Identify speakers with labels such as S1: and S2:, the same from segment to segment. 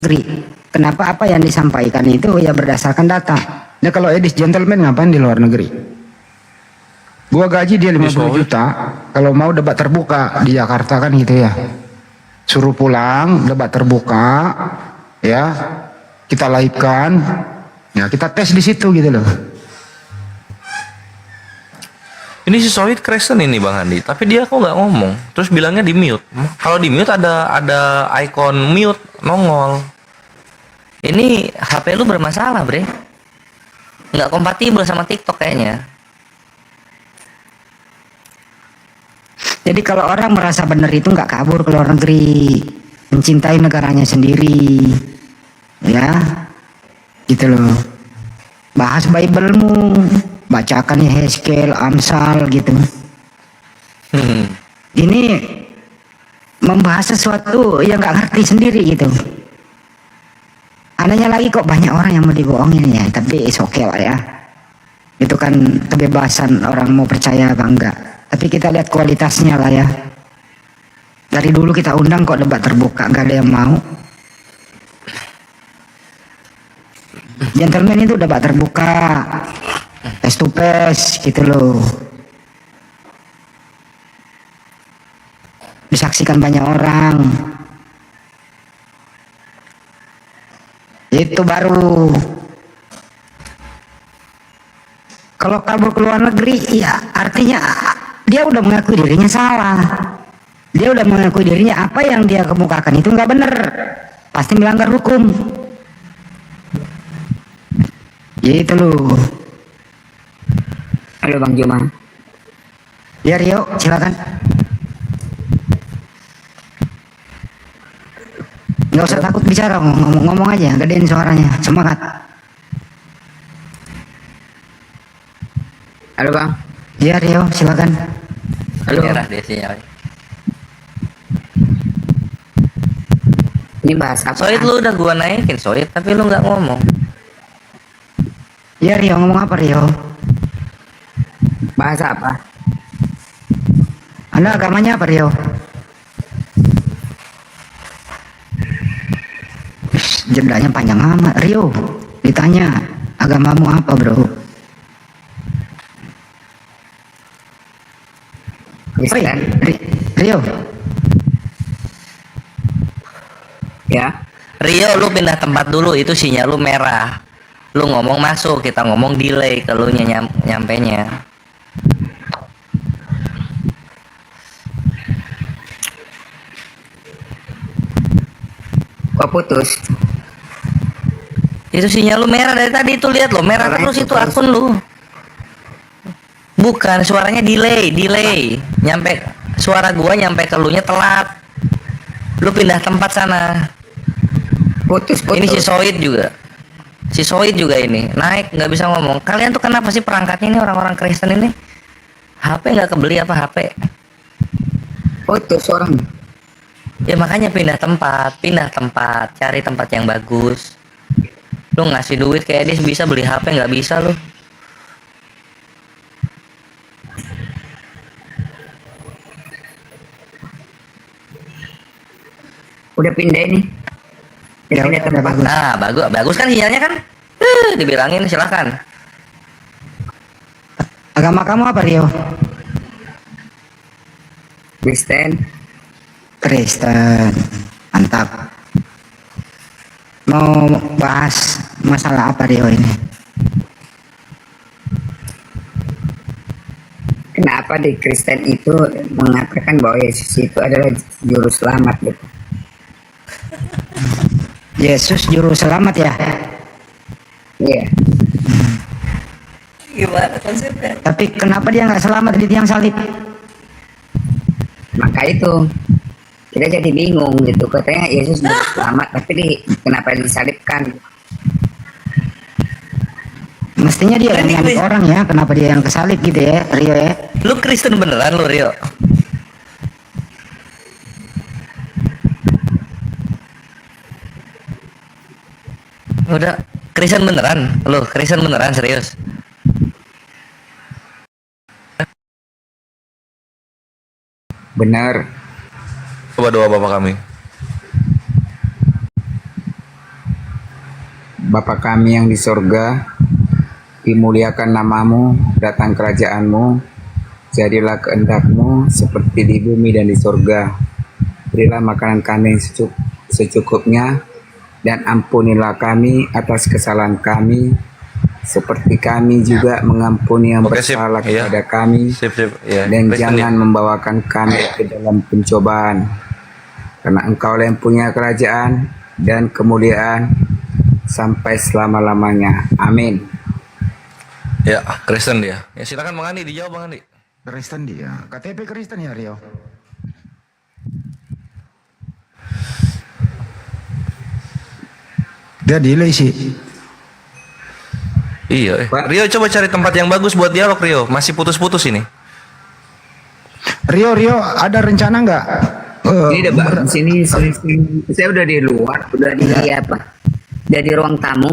S1: negeri. Kenapa apa yang disampaikan itu ya berdasarkan data. Nah kalau Edis gentleman ngapain di luar negeri? Gua gaji dia 50 juta. Kalau mau debat terbuka di Jakarta kan gitu ya. Suruh pulang, debat terbuka, ya kita live-kan, ya kita tes di situ gitu loh.
S2: Ini si Sohid Kristen ini Bang Andi, tapi dia kok nggak ngomong. Terus bilangnya di mute. Kalau di mute ada icon mute nongol.
S3: Ini HP lu bermasalah, Bre. Nggak kompatibel sama TikTok kayaknya.
S1: Jadi kalau orang merasa benar itu nggak kabur ke luar negeri, mencintai negaranya sendiri, ya, gitu loh. Bahas Bible-mu, bacakan Yehezkel, Amsal gitu. Ini membahas sesuatu yang nggak ngerti sendiri gitu. Anehnya lagi kok banyak orang yang mau dibohongin ya, tapi it's okay lah ya. Itu kan kebebasan orang mau percaya apa enggak. Tapi kita lihat kualitasnya lah ya. Dari dulu kita undang kok debat terbuka, nggak ada yang mau. Gentleman itu debat terbuka, face to face gitu loh. Disaksikan banyak orang. Itu baru. Kalau kabur ke luar negeri, ya artinya dia udah mengakui dirinya salah. Dia udah mengakui dirinya apa yang dia kemukakan itu nggak benar, pasti melanggar hukum. Gitu loh.
S4: Halo Bang Juma.
S1: Ya Rio, silakan. Nggak usah takut bicara, ngomong aja, gedein suaranya, semangat.
S4: Halo Bang.
S1: Ya Rio, silakan.
S4: Halo.
S3: Merah dia sinyalnya.
S4: Ini bahas apa?
S3: Sohid lu udah gua naikin Sohid, tapi lu nggak ngomong.
S1: Ya Rio, ngomong apa Rio?
S4: Bahas apa?
S1: Anda agamanya apa Rio? Jedanya panjang amat Rio. Ditanya agamamu apa bro?
S4: Kristen.
S1: Rio.
S4: Ya.
S3: Rio, lu pindah tempat dulu, itu sinyal lu merah. Lu ngomong masuk, kita ngomong delay kalau nyampenya.
S4: Kok putus?
S3: Itu sinyal lu merah dari tadi tuh, lihat lo merah terus itu akun lu. Bukan, suaranya delay. Nyampe suara gua nyampe ke lu nya telat. Lu pindah tempat sana.
S4: Putus.
S3: Ini si Sohid juga ini naik nggak bisa ngomong. Kalian tuh kenapa sih perangkatnya ini orang-orang Kristen ini? HP nggak kebeli apa HP?
S4: Putus orang.
S3: Ya makanya pindah tempat, cari tempat yang bagus. Lu ngasih duit kayak dia bisa beli HP, nggak bisa lu.
S4: Udah pindah ini.
S1: Ya
S4: Pindah
S1: udah
S4: tempat.
S1: bagus.
S3: Nah, bagus kan sinyalnya kan? Dibilangin silakan.
S1: Agama kamu apa Rio?
S4: Kristen.
S1: Kristen. Mantap. Mau bahas masalah apa Rio ini?
S4: Kenapa di Kristen itu mengatakan bahwa Yesus itu adalah juru selamat gitu?
S1: Yesus juru selamat ya.
S4: Iya.
S3: Gimana konsepnya?
S1: Tapi kenapa dia nggak selamat di tiang salib?
S4: Maka itu kita jadi bingung gitu. Katanya Yesus juru selamat, tapi kenapa disalibkan?
S1: Mestinya dia yang nyambut orang ya. Kenapa dia yang kesalib gitu ya Rio ya?
S3: Lu Kristen beneran lu Rio? Udah Kristen beneran? Lu Kristen beneran serius?
S4: Benar.
S2: Coba doa Bapak kami.
S5: Bapa kami yang di sorga, dimuliakan namamu, datang kerajaanmu, jadilah kehendakmu seperti di bumi dan di sorga. Berilah makanan kami yang secukupnya, dan ampunilah kami atas kesalahan kami, seperti kami juga mengampuni yang
S2: Oke, sip.
S5: bersalah
S2: Iya.
S5: kepada kami.
S2: Sip. Ya.
S5: Dan
S2: Kristen
S5: jangan membawakan kami ke dalam pencobaan, karena Engkau yang punya kerajaan dan kemuliaan sampai selama-lamanya. Amin.
S2: Ya, Kristen dia. Ya silakan Bang Andi, dijawab Bang Andi.
S1: Kristen dia. KTP Kristen ya Rio. Dia delay sih.
S2: Iya.
S5: Pak.
S2: Rio coba cari tempat yang bagus buat dialog Rio. Masih putus-putus ini.
S1: Rio ada rencana nggak?
S4: Oh,
S5: Ini udah bang, sini, saya udah di luar, udah di apa?
S4: Udah di ruang tamu.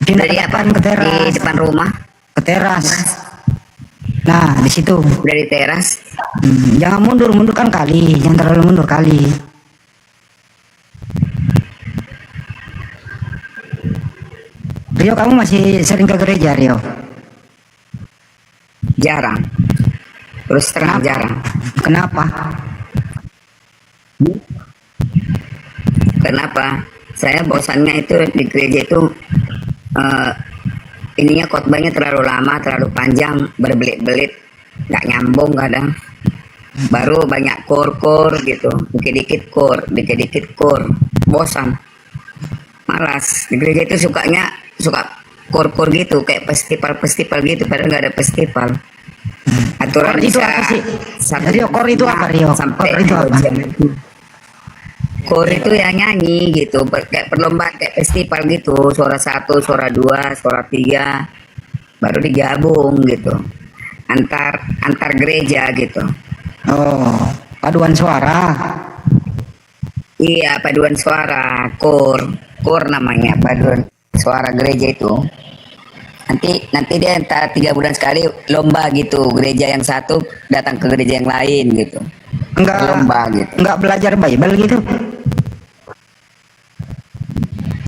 S1: Pindah
S4: Dari
S1: ke
S4: apa?
S1: depan, ke teras.
S4: Di depan rumah.
S1: Ke teras. Nah, di situ.
S4: Udah di teras.
S1: Jangan mundur kan kali, jangan terlalu mundur kali. Rio, kamu masih sering ke gereja, Rio?
S4: Jarang. Terus terang jarang.
S1: Kenapa?
S4: Kenapa? Saya bosannya itu di gereja itu ininya khotbahnya terlalu lama, terlalu panjang, berbelit-belit, nggak nyambung kadang. Baru banyak kor gitu, dikit-dikit kor, bosan, malas. Di gereja itu suka kor gitu, kayak festival gitu, padahal nggak ada festival. Aturan
S1: Kor itu
S4: bisa
S1: apa sih?
S4: satu
S1: Rio, kor itu apa, Rio?
S4: sampai
S1: Kor itu apa?
S4: Kor itu ya nyanyi gitu, kayak perlombaan, kayak festival gitu, suara 1, suara 2, suara 3, baru digabung gitu, antar gereja gitu.
S1: Oh, paduan suara.
S4: Iya, paduan suara, kor namanya, paduan suara gereja itu. Nanti dia entar 3 bulan sekali lomba gitu, gereja yang satu datang ke gereja yang lain gitu. Lomba gitu.
S1: Enggak belajar Bible gitu.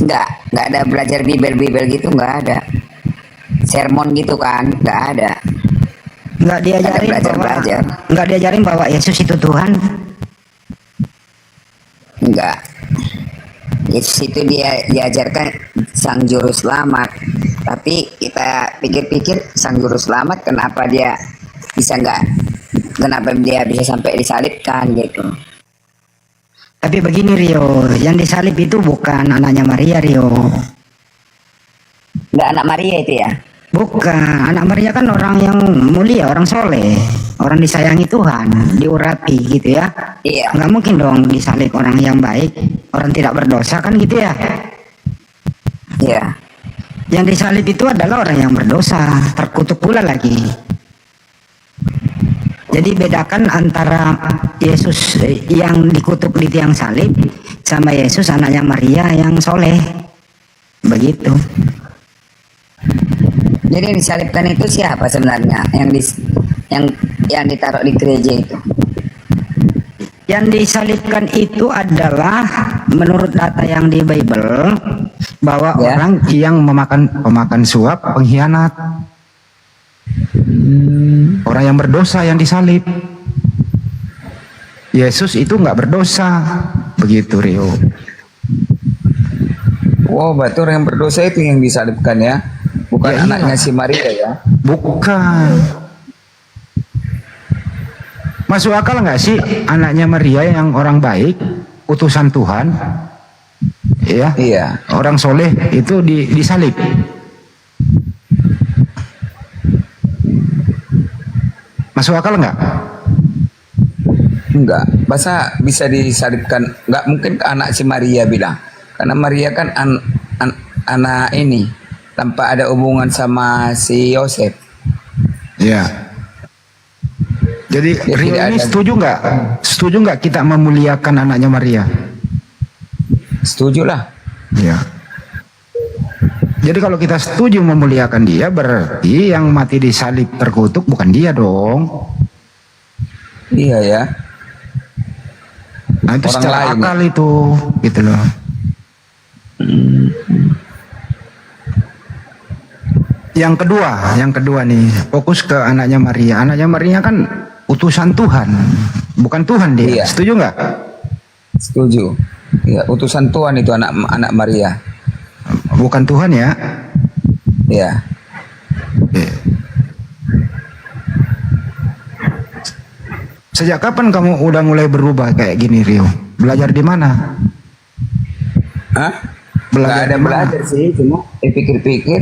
S4: Nggak ada belajar Bible gitu, nggak ada. Sermon gitu kan, nggak ada.
S1: Enggak diajarin
S4: belajar.
S1: Enggak diajarin bahwa Yesus itu Tuhan.
S4: Nggak. Yesus itu dia diajarkan sang juru selamat. Tapi kita pikir-pikir sang juru selamat kenapa dia bisa sampai disalibkan gitu.
S1: Tapi begini Rio, yang disalib itu bukan anaknya Maria, Rio.
S4: Nggak anak Maria itu ya?
S1: Bukan, anak Maria kan orang yang mulia, orang soleh, orang disayangi Tuhan, diurapi gitu ya.
S4: Iya.
S1: Nggak mungkin dong disalib orang yang baik, orang tidak berdosa kan gitu ya.
S4: Iya.
S1: Yang disalib itu adalah orang yang berdosa, terkutuk pula lagi. Jadi bedakan antara Yesus yang dikutuk di tiang salib sama Yesus anaknya Maria yang soleh. Begitu.
S4: Jadi yang disalibkan itu siapa sebenarnya? Yang ditaruh di gereja itu?
S1: Yang disalibkan itu adalah menurut data yang di Bible bahwa
S4: Ya.
S1: orang yang memakan suap pengkhianat. Orang yang berdosa yang disalib. Yesus itu nggak berdosa. Begitu Rio.
S5: Wow, berarti orang yang berdosa itu yang disalibkan ya, bukan
S1: Ya, iya.
S5: anaknya si Maria ya.
S1: Bukan. Masuk akal nggak sih anaknya Maria yang orang baik, utusan Tuhan, ya,
S5: Iya.
S1: orang soleh itu disalib. Masuk akal nggak?
S5: Enggak, masa bisa disalibkan? Enggak mungkin ke anak si Maria bilang, karena Maria kan anak ini tanpa ada hubungan sama si Yosef.
S1: Ya. Jadi
S5: Ya,
S1: Rio
S5: tidak
S1: ini
S5: ada.
S1: setuju nggak? Setuju nggak kita memuliakan anaknya Maria?
S5: Setuju lah.
S1: Ya. Jadi kalau kita setuju memuliakan dia, berarti yang mati disalib terkutuk bukan dia dong.
S5: Iya ya.
S1: Nah itu
S5: Orang
S1: secara
S5: lain,
S1: akal itu, gitu loh. yang kedua nih, fokus ke anaknya Maria. Anaknya Maria kan utusan Tuhan, bukan Tuhan dia.
S5: Iya.
S1: Setuju nggak?
S5: Setuju. Ya, utusan Tuhan itu anak Maria.
S1: Bukan Tuhan ya.
S5: Ya.
S1: Oke. Sejak kapan kamu udah mulai berubah kayak gini, Rio? Belajar di mana?
S5: Hah?
S1: Belajar
S5: Nggak ada
S1: di mana?
S5: belajar sih, cuma pikir-pikir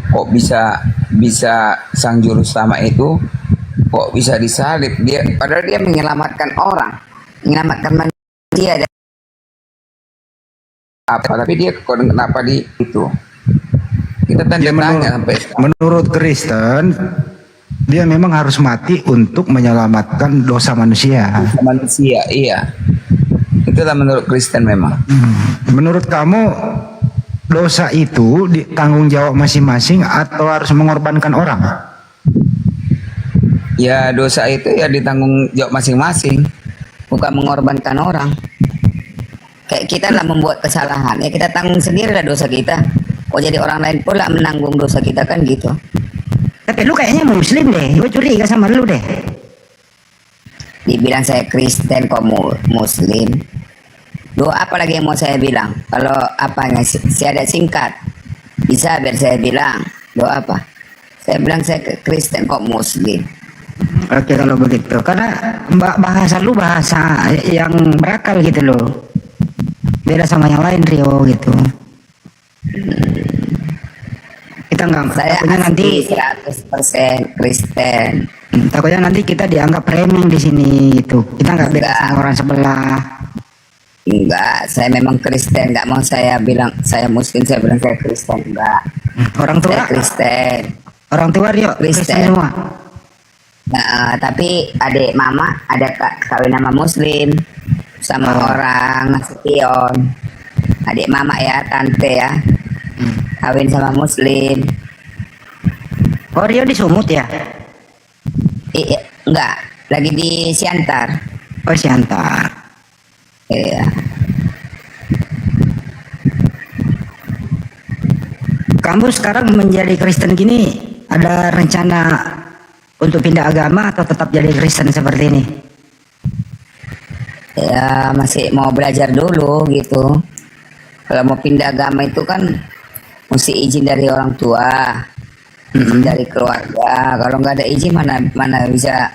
S5: kok bisa sang juru selamat itu kok bisa disalib dia,
S4: Padahal dia menyelamatkan orang, menyelamatkan manusia dari
S5: apa, tapi dia kok kenapa di itu kita tanda
S1: Ya,
S5: tanya sampai sekarang.
S1: menurut Kristen, dia memang harus mati untuk menyelamatkan dosa manusia.
S5: Manusia, iya, itulah menurut Kristen memang.
S1: Menurut kamu dosa itu tanggung jawab masing-masing atau harus mengorbankan orang?
S5: Ya dosa itu ya ditanggung jawab masing-masing.
S4: bukan mengorbankan orang. Kayak kita lah membuat kesalahan, ya kita tanggung sendiri lah dosa kita. Oh jadi orang lain pula menanggung dosa kita kan gitu.
S6: Tapi lu kayaknya muslim deh, gue curiga sama lu deh.
S4: Dibilang saya Kristen kok Muslim. Doa apa lagi yang mau saya bilang? Kalau apanya saya ada singkat, bisa biar saya bilang doa apa? Saya bilang saya Kristen kok Muslim.
S6: Oke kalau begitu, karena bahasa lu bahasa yang berakal gitu loh. Beda sama yang lain Rio gitu. Kita nggak
S4: Saya
S6: takutnya nanti
S4: 100% Kristen.
S6: takutnya nanti kita dianggap remeng di sini gitu. Kita nggak beda sama orang sebelah.
S4: Enggak, saya memang Kristen. Enggak mau saya bilang saya Muslim, saya bilang saya Kristen. Enggak,
S6: Orang tua,
S4: saya Kristen.
S6: orang tua Rio Kristen
S4: Kristen.
S6: semua.
S4: Nah, tapi adik mama ada kawin sama Muslim sama orang Nasution. Adik mama ya, tante ya, kawin sama Muslim.
S6: Oh Rio di Sumut ya?
S4: Enggak, lagi di Siantar.
S6: Oh Siantar.
S4: Iya.
S6: Kamu sekarang menjadi Kristen gini, ada rencana untuk pindah agama atau tetap jadi Kristen seperti ini?
S4: Ya masih mau belajar dulu gitu. Kalau mau pindah agama itu kan mesti izin dari orang tua, izin dari keluarga. Kalau nggak ada izin mana bisa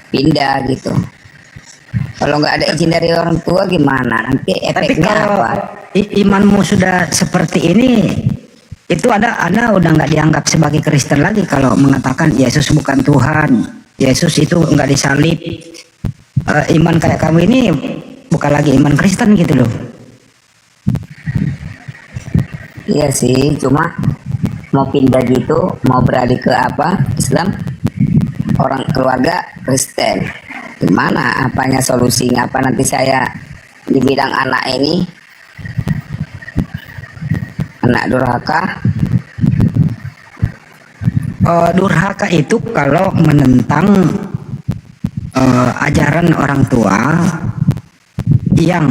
S4: pindah gitu. Kalau nggak ada izin dari orang tua gimana? Nanti
S6: Tapi
S4: efeknya
S6: kalau
S4: apa?
S6: imanmu sudah seperti ini, itu Anda udah nggak dianggap sebagai Kristen lagi kalau mengatakan Yesus bukan Tuhan, Yesus itu nggak disalib. Iman kayak kamu ini bukan lagi iman Kristen gitu loh.
S4: Iya sih, cuma mau pindah gitu, mau beralih ke apa? Islam, orang keluarga Kristen. Gimana? Apanya solusinya? Apa nanti saya dibilang anak ini anak durhaka?
S6: Durhaka itu kalau menentang ajaran orang tua yang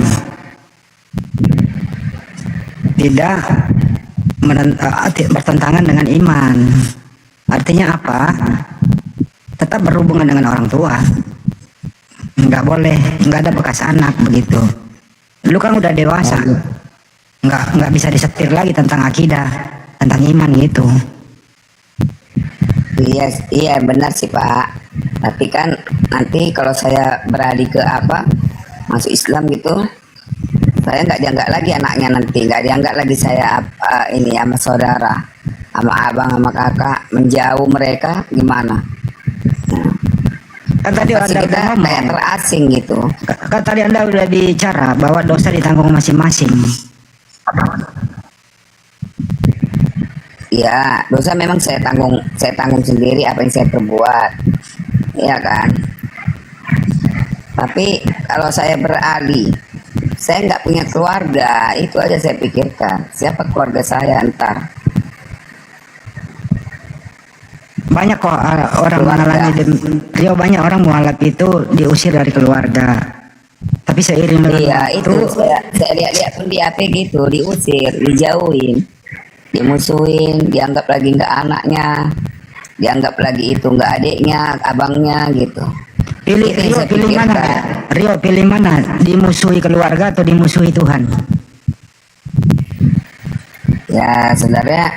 S6: tidak bertentangan dengan iman. Artinya apa? Tetap berhubungan dengan orang tua. Nggak boleh, nggak ada bekas anak begitu. Lu kan udah dewasa, nggak bisa disetir lagi tentang akidah, tentang iman gitu.
S4: Iya benar sih Pak. Tapi kan nanti kalau saya beralih ke apa masuk Islam gitu, saya nggak dianggap lagi anaknya nanti, nggak dianggap lagi saya ini sama saudara, sama abang, sama kakak, menjauh mereka gimana?
S6: Kan tadi
S4: Pasti
S6: Anda
S4: kita
S6: udah
S4: kayak
S6: ngomong,
S4: terasing gitu.
S6: kan tadi Anda udah bicara bahwa dosa ditanggung masing-masing.
S4: Iya, dosa memang saya tanggung sendiri apa yang saya perbuat, iya kan. Tapi kalau saya beralih, saya nggak punya keluarga, itu aja saya pikirkan. Siapa keluarga saya ntar?
S6: Banyak kok orang mengalami Rio, banyak orang mengalami itu diusir dari keluarga. Tapi seiring dengan
S4: Iya,
S6: waktu,
S4: itu saya lihat-lihat pun di HP gitu, diusir, dijauhin. dimusuhin, dianggap lagi nggak anaknya, dianggap lagi itu nggak adiknya, abangnya gitu.
S6: Pilih
S4: Itu yang
S6: Rio,
S4: saya
S6: pilih mana?
S4: pikirkan.
S6: Rio pilih mana? Dimusuhi keluarga atau dimusuhi Tuhan?
S4: Ya sebenarnya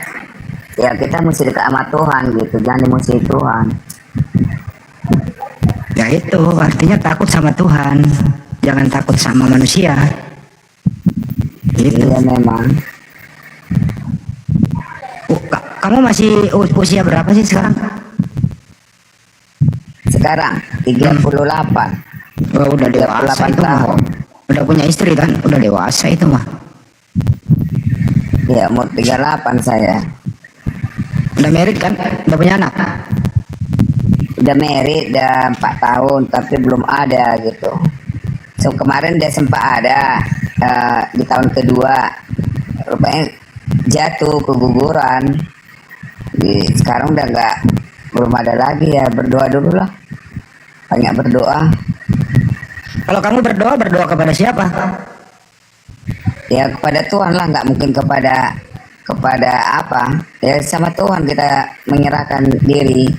S4: ya kita mesti dekat sama Tuhan gitu, jangan dimusuhi Tuhan.
S6: Ya itu artinya takut sama Tuhan, jangan takut sama manusia. Gitu.
S4: Iya memang.
S6: Kamu masih usia berapa sih sekarang?
S4: Sekarang 38.
S6: Oh, udah dewasa
S4: 38
S6: itu mah.
S4: tahun.
S6: Udah punya istri kan? Udah dewasa itu mah.
S4: Ya umur 38 saya.
S6: Udah married kan? Udah punya anak?
S4: Udah married udah 4 tahun tapi belum ada gitu. So kemarin dia sempat ada di tahun kedua, rupanya jatuh keguguran. Sekarang udah nggak, belum ada lagi ya, berdoa dulu lah, banyak berdoa.
S6: Kalau kamu berdoa kepada siapa?
S4: Ya kepada Tuhan lah, nggak mungkin kepada apa ya, sama Tuhan kita menyerahkan diri,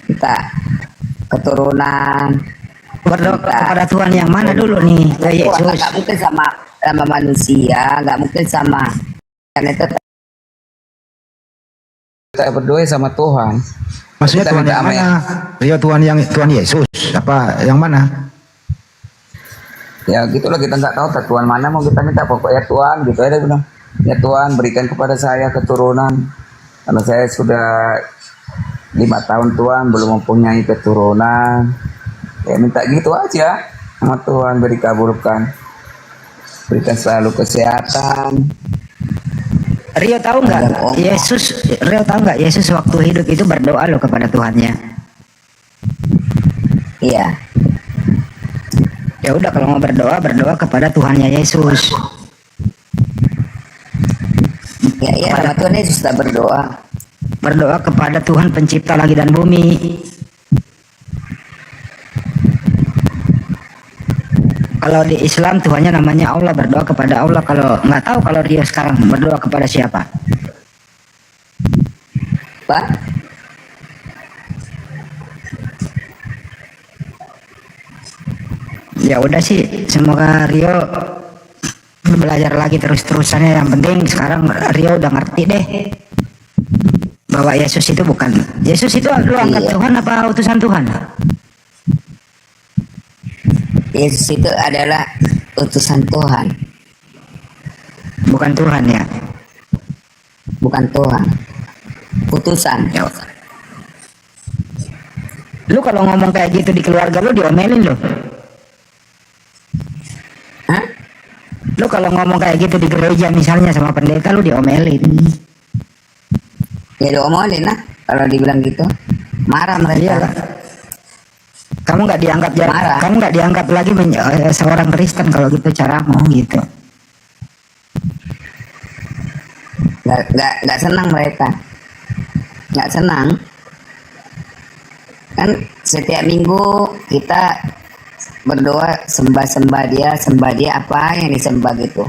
S4: kita keturunan.
S6: Berdoa
S4: Kita
S6: kepada Tuhan yang mana dulu nih? Ya
S4: Tuhan
S6: Yesus.
S4: nggak mungkin sama manusia, nggak mungkin sama, karena itu
S5: Kita berdoa sama Tuhan.
S1: Maksudnya
S5: Kita
S1: Tuhan
S5: minta
S1: yang
S5: sama
S1: mana? Rio Tuhan Yesus apa yang mana?
S5: Ya gitulah, kita nggak tahu Tuhan mana, mau kita minta pokoknya Tuhan gitu aja bilang. Ya Tuhan berikan kepada saya keturunan, karena saya sudah 5 tahun Tuhan belum mempunyai keturunan. Ya minta gitu aja sama Tuhan, beri kabulkan, berikan selalu kesehatan.
S6: Rio tahu nggak? Rio tahu nggak Yesus waktu hidup itu berdoa loh kepada Tuhannya.
S4: iya.
S6: Ya udah kalau mau berdoa kepada Tuhannya Yesus.
S4: Ya sama Tuhan Yesus kita berdoa.
S6: Berdoa kepada Tuhan pencipta langit dan bumi. Kalau di Islam Tuhannya namanya Allah, berdoa kepada Allah. Kalau nggak tahu kalau Rio sekarang berdoa kepada siapa?
S4: Pak,
S6: Ya udah sih, semoga Rio belajar lagi terus-terusannya. Yang penting sekarang Rio udah ngerti deh bahwa Yesus itu bukan, Yesus itu lu angkat
S4: Iya.
S6: Tuhan apa utusan Tuhan?
S4: Yesus itu adalah utusan Tuhan,
S6: Bukan Tuhan ya.
S4: bukan Tuhan. Utusan.
S6: Ya. Lu kalau ngomong kayak gitu di keluarga lu diomelin lu.
S4: Hah?
S6: Lu kalau ngomong kayak gitu di gereja misalnya sama pendeta lu diomelin.
S4: Ya diomongin lah kalau dibilang gitu. Marah mereka.
S6: Iya lah. Kamu nggak dianggap
S4: Marah.
S6: kamu nggak dianggap lagi seorang Kristen kalau gitu caramu gitu.
S4: Nggak senang mereka, nggak senang kan. Setiap minggu kita berdoa sembah dia, apa yang disembah gitu,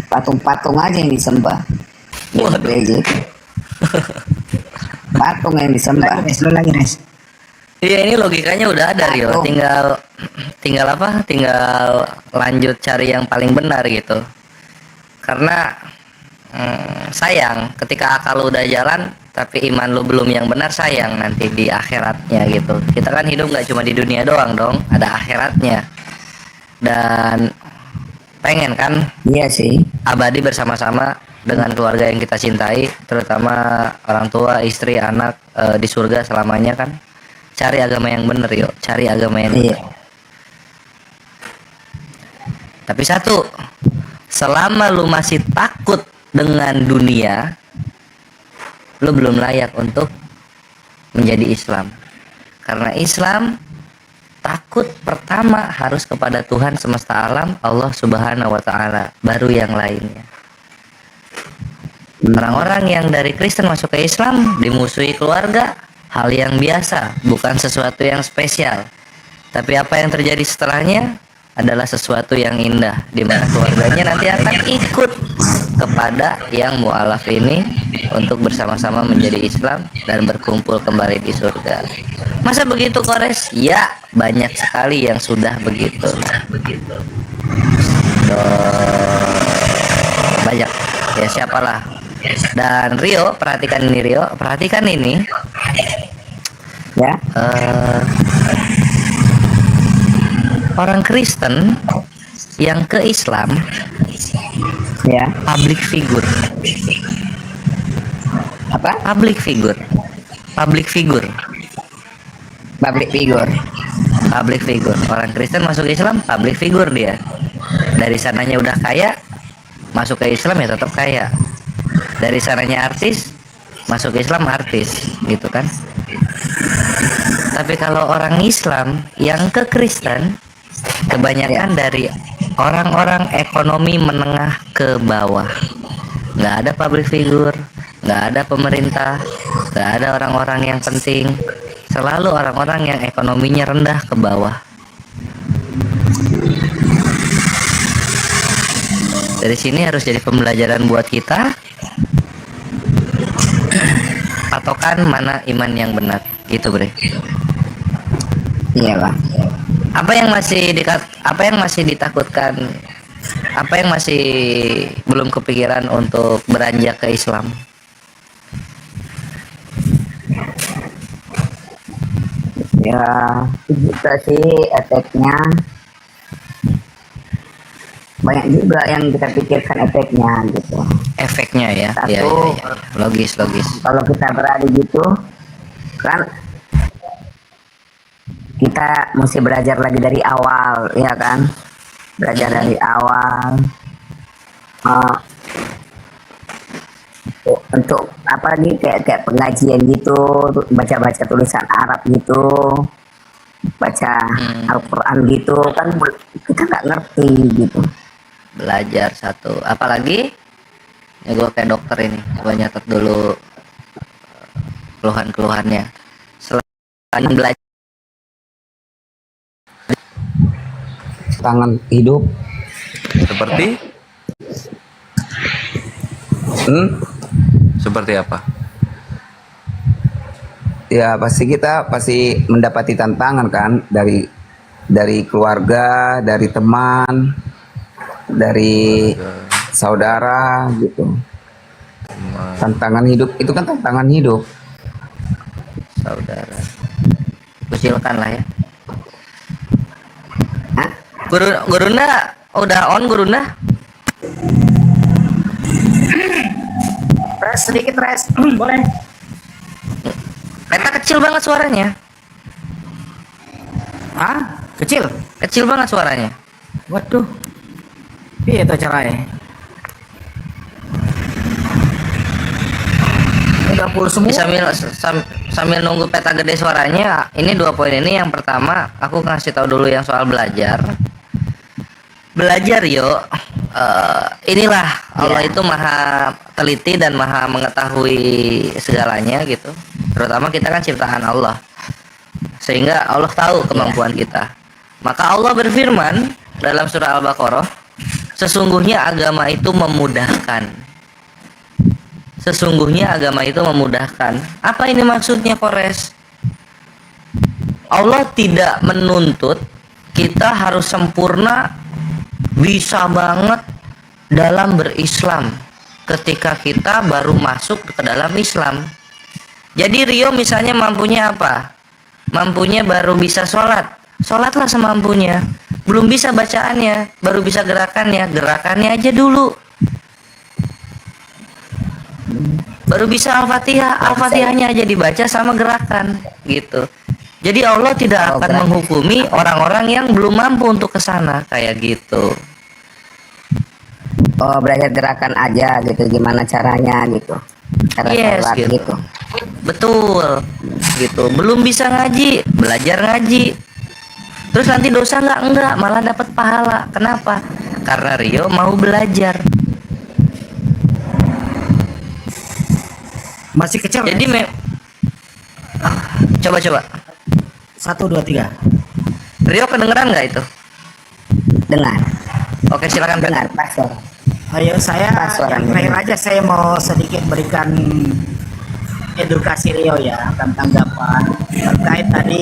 S4: patung-patung aja yang disembah di
S3: Waduh.
S4: gereja itu. Patung yang disembah.
S6: Lu lagi res.
S3: Iya, ini logikanya udah ada, Rio.
S4: Aduh.
S3: Tinggal apa? Tinggal lanjut cari yang paling benar gitu. Karena sayang ketika akal lu udah jalan tapi iman lu belum yang benar, sayang nanti di akhiratnya gitu. Kita kan hidup nggak cuma di dunia doang dong, ada akhiratnya. Dan pengen kan
S4: Iya sih.
S3: abadi bersama-sama dengan keluarga yang kita cintai, terutama orang tua, istri, anak di surga selamanya kan. Cari agama yang bener, yuk. Cari agama yang
S4: Iya.
S3: bener. Tapi satu, selama lu masih takut dengan dunia, lu belum layak untuk menjadi Islam. Karena Islam takut pertama harus kepada Tuhan semesta alam, Allah Subhanahu wa taala, baru yang lainnya. Orang-orang yang dari Kristen masuk ke Islam dimusuhi keluarga, hal yang biasa, bukan sesuatu yang spesial. Tapi apa yang terjadi setelahnya adalah sesuatu yang indah, di mana keluarganya nanti akan ikut kepada yang mualaf ini untuk bersama-sama menjadi Islam dan berkumpul kembali di surga. Masa begitu Kores? Ya, banyak sekali yang sudah begitu. Banyak. Ya siapalah. Dan Rio, perhatikan ini Rio, perhatikan ini.
S4: Ya.
S3: Orang Kristen yang ke Islam
S4: Ya.
S3: public figure.
S4: Apa?
S3: Public figure. Public figure.
S4: Public figure.
S3: Public figure. Orang Kristen masuk Islam public figure dia. Dari sananya udah kaya, masuk ke Islam ya tetap kaya. Dari sananya artis, masuk Islam artis, gitu kan? Tapi kalau orang Islam yang ke Kristen, kebanyakan dari orang-orang ekonomi menengah ke bawah. Nggak ada public figure, nggak ada pemerintah, nggak ada orang-orang yang penting. Selalu orang-orang yang ekonominya rendah ke bawah. Dari sini harus jadi pembelajaran buat kita. Patokan mana iman yang benar, gitu bre.
S4: Iya Bang.
S3: Apa yang masih ditakutkan, apa yang masih belum kepikiran untuk beranjak ke Islam?
S4: Ya itu sih efeknya. Banyak juga yang kita pikirkan efeknya gitu.
S3: Efeknya ya,
S4: Satu.
S3: ya. Logis.
S4: Kalau kita berada gitu kan kita mesti belajar lagi dari awal, ya kan? Belajar dari awal. Untuk apa nih kayak pengajian gitu, baca-baca tulisan Arab gitu, baca Al-Quran gitu kan kita nggak ngerti gitu.
S3: Belajar satu. Apalagi ya gue kayak dokter ini, gue nyatet dulu keluhan-keluhannya. Selain belajar
S5: Tangan hidup.
S2: Seperti seperti apa?
S5: Ya kita pasti mendapati tantangan kan dari keluarga, dari teman, dari saudara gitu. Tantangan hidup itu kan tantangan hidup.
S3: saudara. Kucilkan lah ya.
S4: Hah?
S3: Gurunda udah on Gurunda?
S4: Rest sedikit rest. Boleh.
S3: Peta kecil banget suaranya.
S6: Ah, kecil.
S3: Kecil banget suaranya.
S6: Waduh. Iya tuh caranya. Udah full semua.
S3: Sambil nunggu peta gede suaranya, ini 2 poin ini. Yang pertama, aku ngasih tahu dulu yang soal belajar. Belajar yuk. Inilah Allah itu maha teliti dan maha mengetahui segalanya gitu. Terutama kita kan ciptaan Allah, sehingga Allah tahu kemampuan kita. Maka Allah berfirman dalam surah Al-Baqarah, sesungguhnya agama itu memudahkan. Sesungguhnya agama itu memudahkan. Apa ini maksudnya, Kores? Allah tidak menuntut kita harus sempurna, bisa banget dalam berislam ketika kita baru masuk ke dalam Islam. Jadi Rio misalnya mampunya apa? Mampunya baru bisa sholat. Sholatlah semampunya. Belum bisa bacaannya, baru bisa gerakannya. Gerakannya aja dulu. Baru bisa Al-Fatihah. Al-Fatihahnya aja dibaca sama gerakan gitu. Jadi Allah tidak akan menghukumi orang-orang yang belum mampu untuk ke sana kayak gitu.
S4: Oh, belajar gerakan aja gitu, gimana caranya gitu. Cara sholat gitu.
S3: Betul. Gitu. Belum bisa ngaji, belajar ngaji. Terus nanti dosa enggak, malah dapat pahala. Kenapa? Karena Rio mau belajar.
S6: Masih kecil.
S3: Jadi coba
S6: 1, 2, 3.
S3: Rio kedengeran nggak itu?
S4: Dengar.
S3: Oke, silakan Pet.
S4: Dengar, Pastor.
S7: Ayo saya yang terakhir aja saya mau sedikit berikan edukasi Rio ya tentang tanggapan terkait tadi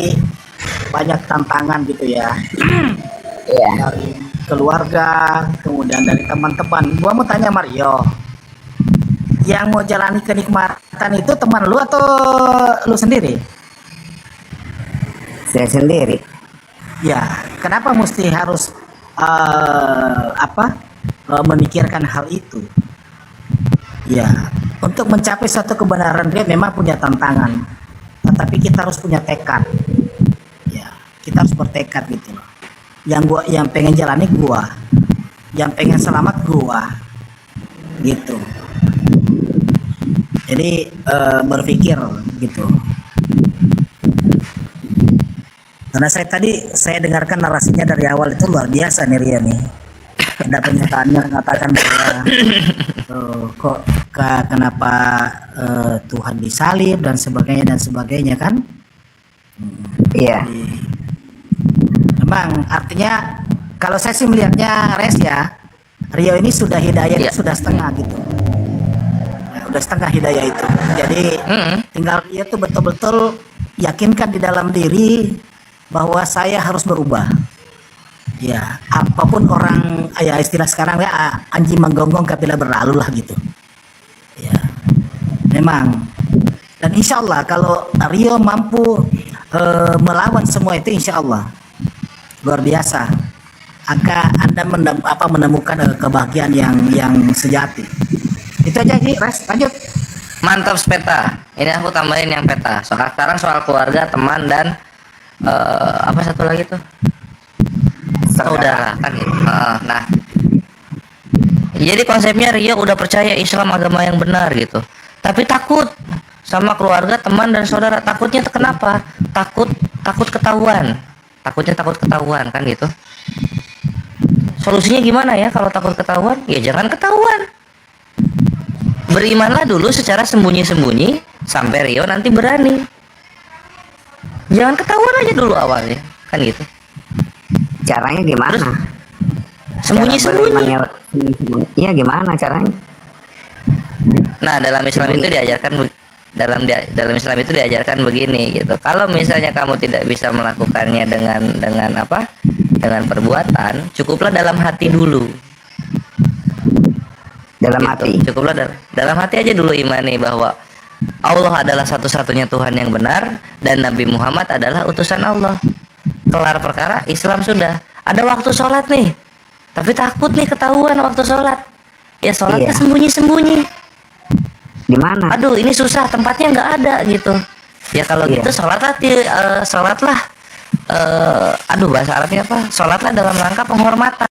S7: banyak tantangan gitu ya
S4: Iya.
S7: dari keluarga kemudian dari teman-teman. Gua mau tanya Mario, yang mau jalani kenikmatan itu teman lu atau lu sendiri?
S4: Saya sendiri.
S7: Ya, kenapa mesti harus memikirkan hal itu? Ya, untuk mencapai suatu kebenaran dia memang punya tantangan, tetapi kita harus punya tekad. Ya, kita harus bertekad gitu loh. Yang pengen jalani gua, yang pengen selamat gua, gitu. Jadi berpikir gitu. Karena saya dengarkan narasinya dari awal itu luar biasa nih Ria nih. Ada pernyataannya mengatakan bahwa kenapa Tuhan disalib dan sebagainya kan?
S4: Iya.
S7: Memang artinya kalau saya sih melihatnya Res ya, Rio ini sudah hidayah
S3: Iya.
S7: sudah setengah gitu. Ya, udah setengah hidayah itu. Jadi tinggal dia tuh betul-betul yakinkan di dalam diri bahwa saya harus berubah. Ya, apapun orang ya istilah sekarang ya anjing menggonggong kapila berlalu lah gitu. Ya, memang. Dan insya Allah kalau Rio mampu melawan semua itu, insya Allah luar biasa. Anda menemukan kebahagiaan yang sejati. Itu aja sih, Res. Lanjut.
S3: Mantap Peta. Ini aku tambahin yang Peta. Sekarang soal keluarga, teman, dan apa satu lagi tuh? Saudara kan gitu. Nah, jadi konsepnya Rio udah percaya Islam agama yang benar gitu, tapi takut sama keluarga, teman, dan saudara. Takutnya kenapa? Takut ketahuan. Takut ketahuan kan gitu. Solusinya gimana ya kalau takut ketahuan? Ya jangan ketahuan. Berimanlah dulu secara sembunyi-sembunyi sampai Rio nanti berani. Jangan ketahuan aja dulu awalnya kan gitu.
S4: Caranya gimana?
S3: Sembunyi-sembunyi.
S4: Iya, gimana caranya?
S3: Nah, dalam Islam itu diajarkan dalam Islam itu diajarkan begini gitu. Kalau misalnya kamu tidak bisa melakukannya dengan apa? Dengan perbuatan, cukuplah dalam hati dulu.
S4: Dalam
S3: Gitu.
S4: hati.
S3: Cukuplah dalam hati aja dulu imani bahwa Allah adalah satu-satunya Tuhan yang benar dan Nabi Muhammad adalah utusan Allah. Kelar perkara, Islam sudah. Ada waktu sholat nih, tapi takut nih ketahuan waktu sholat. Ya sholatnya
S4: Iya.
S3: sembunyi-sembunyi.
S4: Gimana?
S3: Aduh, ini susah, tempatnya nggak ada gitu. Ya kalau
S4: Iya.
S3: gitu sholatlah. Aduh, bahasa Arabnya apa? Sholatlah dalam rangka penghormatan.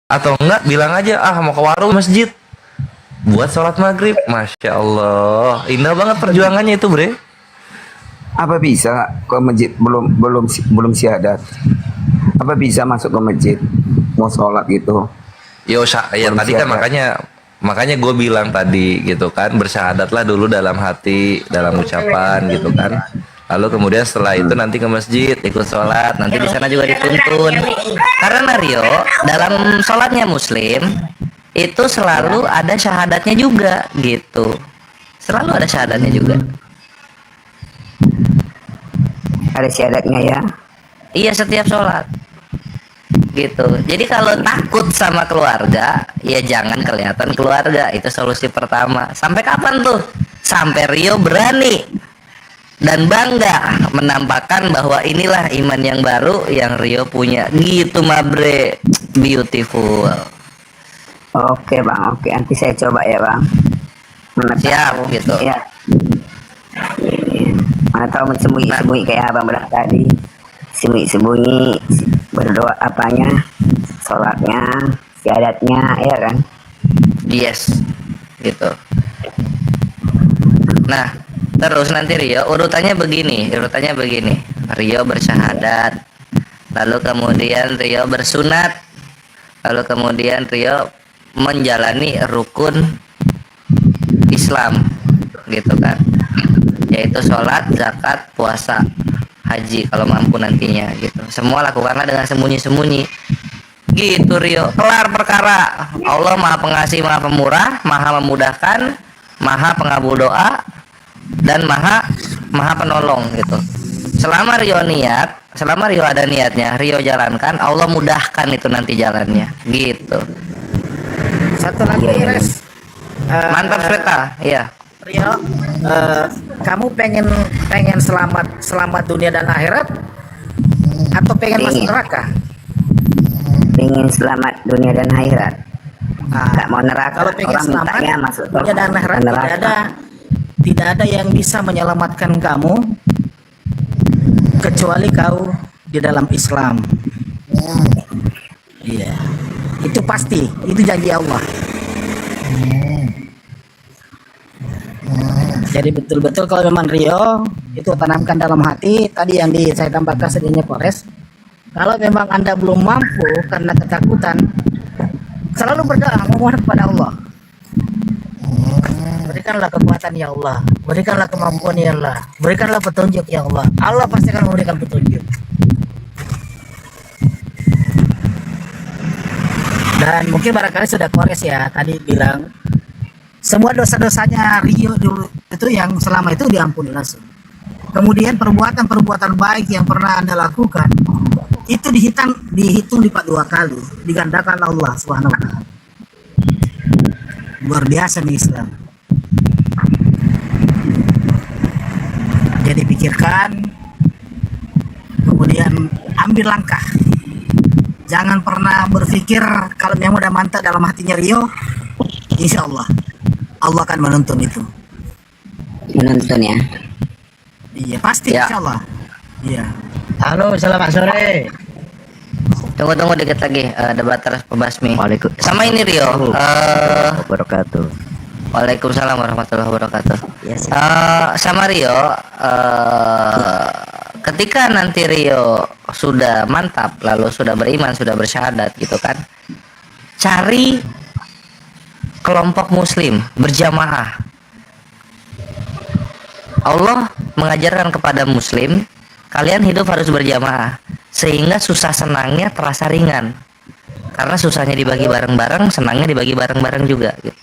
S2: Atau enggak bilang aja mau ke warung masjid buat sholat maghrib. Masya Allah, indah banget perjuangannya itu bre.
S5: Apa bisa ke masjid belum syahadat? Apa bisa masuk ke masjid mau sholat gitu?
S2: Ya
S5: Belum
S2: tadi kan
S5: syahadat.
S2: makanya gue bilang tadi gitu kan, bersyahadatlah dulu dalam hati, dalam ucapan gitu kan. Lalu kemudian setelah itu nanti ke masjid ikut sholat, nanti di sana juga dituntun. Karena Rio dalam sholatnya Muslim itu selalu ada syahadatnya juga gitu, selalu ada syahadatnya juga.
S4: Ada syahadatnya ya.
S3: Iya, setiap sholat gitu. Jadi kalau takut sama keluarga, ya jangan kelihatan keluarga. Itu solusi pertama. Sampai kapan tuh? Sampai Rio berani dan bangga menampakkan bahwa inilah iman yang baru yang Rio punya. Gitu Mabre. Beautiful.
S4: Oke bang, oke. Nanti saya coba ya bang. Mana
S3: Siap
S4: tahu.
S3: gitu.
S4: Ya. Mana tahu sembunyi-sembunyi kayak abang bilang tadi. Sembunyi-sembunyi berdoa apanya, sholatnya, syahadatnya, ya kan?
S3: Yes. Gitu. Nah, terus nanti Rio urutannya begini. Rio bersyahadat, lalu kemudian Rio bersunat, lalu kemudian Rio menjalani rukun Islam, gitu kan, yaitu sholat, zakat, puasa, haji kalau mampu nantinya gitu. Semua lakukanlah dengan sembunyi-sembunyi Gitu Rio, kelar perkara. Allah Maha Pengasih, Maha Pemurah, Maha Memudahkan, Maha Pengabul doa, dan Maha Penolong gitu. Selama Rio ada niatnya, Rio jalankan, Allah mudahkan itu nanti jalannya. Gitu.
S7: Satu lagi Res.
S3: Mantap Sveta, iya.
S7: Rio, kamu pengen selamat dunia dan akhirat atau pengen masuk
S4: Pengen.
S7: neraka?
S4: Pengen selamat dunia dan akhirat.
S7: Nah,
S4: Nggak mau neraka.
S7: kalau pengen
S4: Orang
S7: selamat
S4: mintanya masuk
S7: dunia dan akhirat,
S4: neraka.
S7: tidak ada yang bisa menyelamatkan kamu kecuali kau di dalam Islam. Iya, itu pasti, itu janji Allah. Jadi betul-betul kalau memang Rio itu tanamkan dalam hati tadi yang saya tambahkan sedianya Polres. Kalau memang Anda belum mampu karena ketakutan, selalu berdoa memohon kepada Allah. Berikanlah kekuatan ya Allah, berikanlah kemampuan ya Allah, berikanlah petunjuk ya Allah. Allah pasti akan memberikan petunjuk. Dan mungkin barangkali sudah Polres ya tadi bilang semua dosa-dosanya Rio dulu itu yang selama itu diampuni langsung. Kemudian perbuatan-perbuatan baik yang pernah Anda lakukan itu dihitung lipat 2 kali, digandakan Allah Subhanahu wa taala. Luar biasa nih Islam. Jadi pikirkan, kemudian ambil langkah. Jangan pernah berpikir kalau memang udah mantap dalam hatinya Rio, insya Allah Allah akan menuntun itu.
S4: Menuntun ya.
S7: Iya pasti
S3: Ya.
S7: insya Allah. Iya.
S8: Halo, selamat sore.
S3: Tunggu dikit lagi, debater pembasmi. Sama ini Rio.
S8: Wabarakatuh.
S3: Waalaikumsalam warahmatullahi wabarakatuh.
S8: Yes.
S3: Sama Rio, ketika nanti Rio sudah mantap, lalu sudah beriman, sudah bersyahadat gitu kan, cari kelompok muslim berjamaah. Allah mengajarkan kepada muslim, kalian hidup harus berjamaah, sehingga susah senangnya terasa ringan. Karena susahnya dibagi bareng-bareng, senangnya dibagi bareng-bareng juga gitu.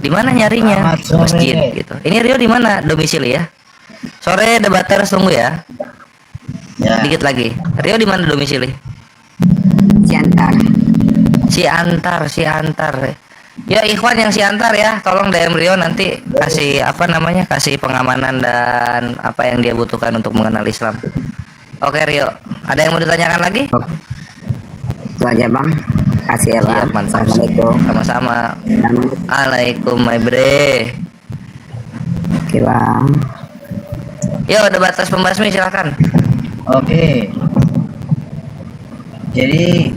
S3: Di mana nyarinya?
S8: Selamat sore.
S3: Masjid gitu. Ini Rio di mana domisili ya? Sore debater tunggu ya.
S8: Ya.
S3: Dikit lagi. Rio di mana domisili?
S4: Ciantar.
S3: Siantar. Ya ikhwan yang Siantar ya, tolong DM Rio nanti kasih kasih pengamanan dan apa yang dia butuhkan untuk mengenal Islam. Oke Rio, ada yang mau ditanyakan lagi?
S4: Itu aja bang. Kasih ya bang.
S3: Siap, mantap.
S4: Assalamualaikum.
S3: Sama-sama. Alaikum my bre.
S4: Oke bang.
S3: Yo debatas pembasmi silakan.
S8: Oke. Jadi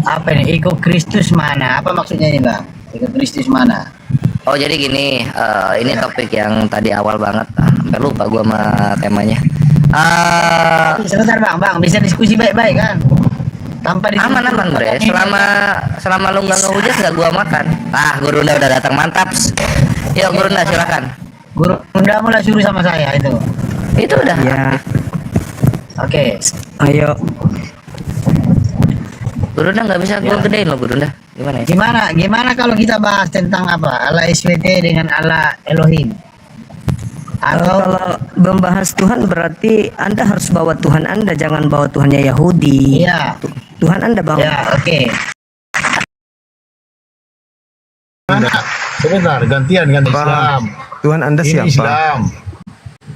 S8: apa ini? Ikut Kristus mana? Apa maksudnya ini bang? Ikut Kristus mana?
S3: Oh jadi gini, ini topik yang tadi awal banget, sampai lupa gua sama temanya.
S8: Sebentar bang, bisa diskusi baik-baik kan? Tanpa
S3: Aman bre, selama lu nggak ngehujat nggak gua makan. Guru Nda udah datang, mantap. Yuk Guru Nda silakan.
S8: Guru Nda mulai suruh sama saya itu.
S3: Itu udah.
S6: Ya,
S8: Oke.
S6: ayo.
S3: Guru Nda nggak bisa gua gedein loh Guru Nda. Gimana ya?
S8: Gimana kalau kita bahas tentang apa? Allah SWT dengan Allah Elohim. Atau
S6: Kalau membahas Tuhan berarti Anda harus bawa Tuhan Anda, jangan bawa Tuhannya Yahudi.
S8: iya.
S6: Tuhan Anda bawa.
S8: Ya, oke.
S9: Sebentar, ganti Islam.
S10: Tuhan Anda
S9: Ini
S10: siapa?
S9: Islam.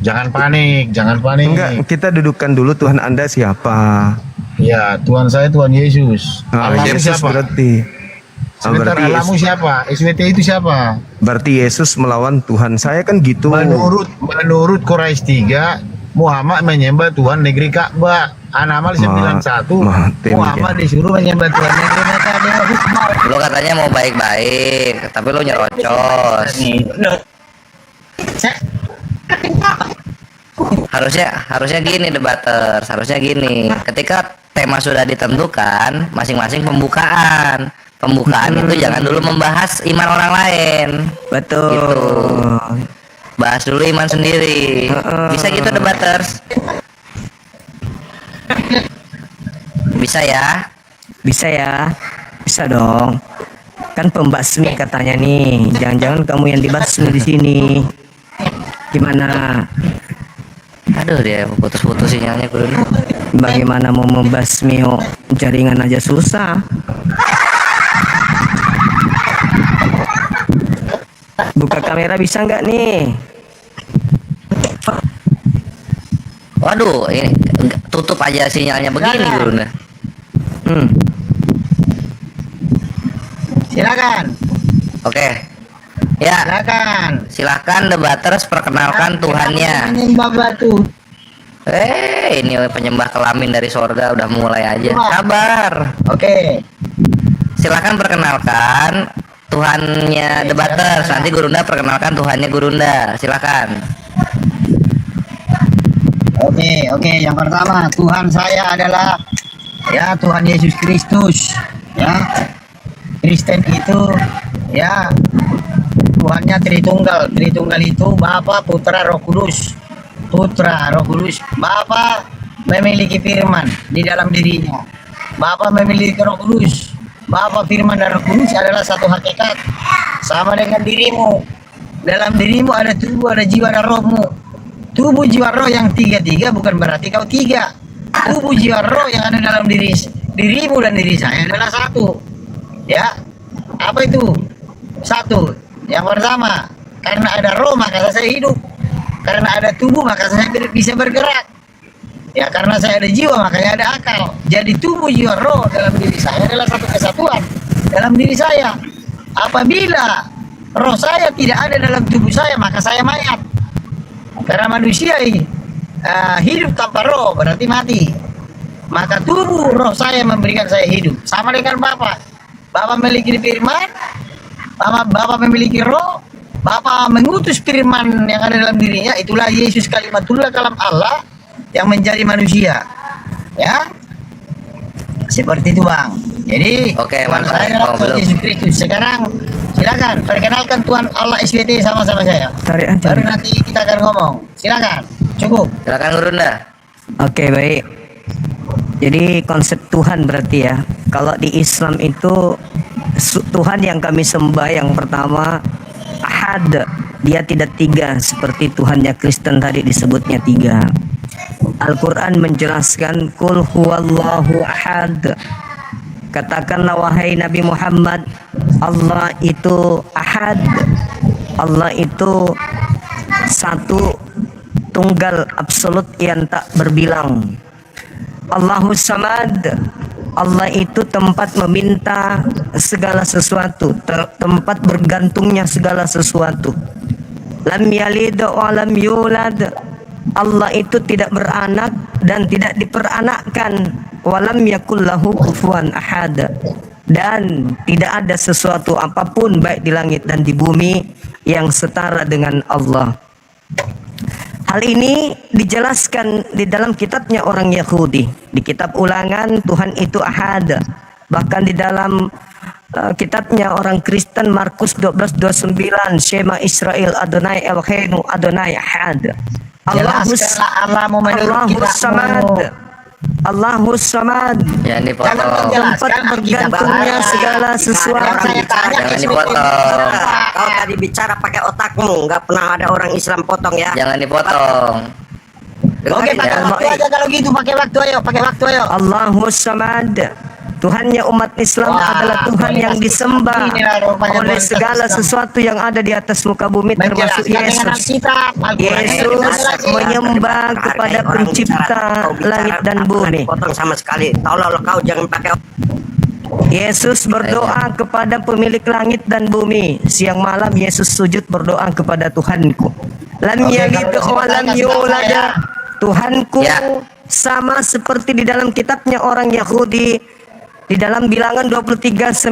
S9: Jangan panik.
S10: Enggak, kita dudukkan dulu Tuhan Anda siapa?
S9: Ya, Tuhan saya Tuhan Yesus. Allahmu
S10: Yesus
S9: siapa?
S10: berarti.
S9: Sebentar,
S10: berarti
S9: Allahmu siapa? SWT itu siapa?
S10: Berarti Yesus melawan Tuhan saya kan gitu.
S9: Menurut Quraisy 3, Muhammad menyembah Tuhan negeri Ka'bah. An-Naml 91. Muhammad disuruh menyembah Tuhan negeri Mekah. Dia hukmah.
S3: Lo katanya mau baik-baik, tapi lo nyerocos. Harusnya gini debaters, harusnya gini. Ketika tema sudah ditentukan, masing-masing pembukaan itu jangan dulu membahas iman orang lain.
S6: Betul.
S3: Gitu. Bahas dulu iman sendiri. Bisa gitu debaters. Bisa ya?
S11: Bisa ya? Bisa dong. Kan pembasmi katanya nih. Jangan-jangan kamu yang dibasmi di sini. Gimana?
S3: Aduh, dia putus-putus sinyalnya Gurunda.
S11: Bagaimana mau membasmi jaringan aja susah. Buka kamera bisa nggak nih?
S3: Waduh, ini tutup aja sinyalnya begini Gurunda.
S8: Silakan.
S3: Oke. Ya.
S8: Silakan.
S3: Silakan debaters perkenalkan Tuhannya.
S8: Menyembah batu.
S3: Ini penyembah kelamin dari sorga udah mulai aja. Sabar.
S8: Oke.
S3: Silakan perkenalkan Tuhannya debaters. Nanti Gurunda perkenalkan Tuhannya Gurunda. Silakan.
S8: Oke. Yang pertama, Tuhan saya adalah ya Tuhan Yesus Kristus. Ya. Kristen itu ya Tuhannya Tritunggal. Tritunggal itu Bapa, Putra, Roh Kudus. Putra, Roh Kudus. Bapa memiliki firman di dalam dirinya. Bapa memiliki Roh Kudus. Bapa, firman dan Roh Kudus adalah satu hakikat. Sama dengan dirimu. Dalam dirimu ada tubuh, ada jiwa, ada rohmu. Tubuh, jiwa, roh yang tiga-tiga bukan berarti kau tiga. Tubuh, jiwa, roh yang ada dalam dirimu dan diri saya adalah satu. Ya, apa itu? Satu. Yang pertama, karena ada roh maka saya hidup. Karena ada tubuh maka saya bisa bergerak. Ya, karena saya ada jiwa makanya ada akal. Jadi tubuh, jiwa, roh dalam diri saya adalah satu kesatuan dalam diri saya. Apabila roh saya tidak ada dalam tubuh saya maka saya mayat. Karena manusia ini hidup tanpa roh berarti mati. Maka tubuh roh saya memberikan saya hidup. Sama dengan Bapa. Bapa memiliki firman, Bapa memiliki roh, Bapa mengutus firman yang ada dalam dirinya, itulah Yesus kalimatullah kalam Allah yang menjadi manusia. Ya. Seperti itu, Bang. Jadi, Tuhan saya adalah Tuhan Yesus Kristus. Sekarang silakan perkenalkan Tuhan Allah SWT sama-sama saya. Baru nanti kita akan ngomong. Silakan. Cukup.
S3: Silakan Gurunda.
S11: Oke, baik. Jadi konsep Tuhan berarti ya. Kalau di Islam itu Tuhan yang kami sembah yang pertama Ahad. Dia tidak tiga seperti Tuhannya Kristen tadi disebutnya tiga. Al-Quran menjelaskan Qul huwallahu ahad. Katakanlah wahai Nabi Muhammad, Allah itu ahad. Allah itu satu, tunggal, absolut yang tak berbilang. Allahus Samad. Allah itu tempat meminta segala sesuatu, tempat bergantungnya segala sesuatu. Lam yalid wa lam yulad. Allah itu tidak beranak dan tidak diperanakkan. Walam yakul lahu kufuwan ahad. Dan tidak ada sesuatu apapun baik di langit dan di bumi yang setara dengan Allah. Hal ini dijelaskan di dalam kitabnya orang Yahudi. Di kitab Ulangan Tuhan itu ahad. Bahkan di dalam kitabnya orang Kristen Markus 12:29 Shema Israel Adonai Eloheinu Adonai ahad. Allahus Samad. Allahus Samad.
S3: Jangan dipotong.
S11: Tempat bergantungnya segala sesuatu.
S3: Jangan dipotong.
S12: Kau tadi bicara pakai otakmu, nggak pernah ada orang Islam potong ya.
S3: Jangan dipotong.
S8: Oke, pakai waktu aja kalau gitu, pakai waktu ayo.
S11: Allahus Samad. Tuhannya umat Islam adalah Tuhan yang disembah oleh segala sesuatu yang ada di atas muka bumi termasuk Yesus. Yesus menyembah kepada pencipta langit dan bumi.
S12: Potong sama sekali. Tolong kau jangan pakai.
S11: Yesus berdoa kepada pemilik langit dan bumi. Siang malam Yesus sujud berdoa kepada Tuhanku. Lam yalid wa lam yulad. Tuhanku sama seperti di dalam kitabnya orang Yahudi. Di dalam Bilangan 23:19,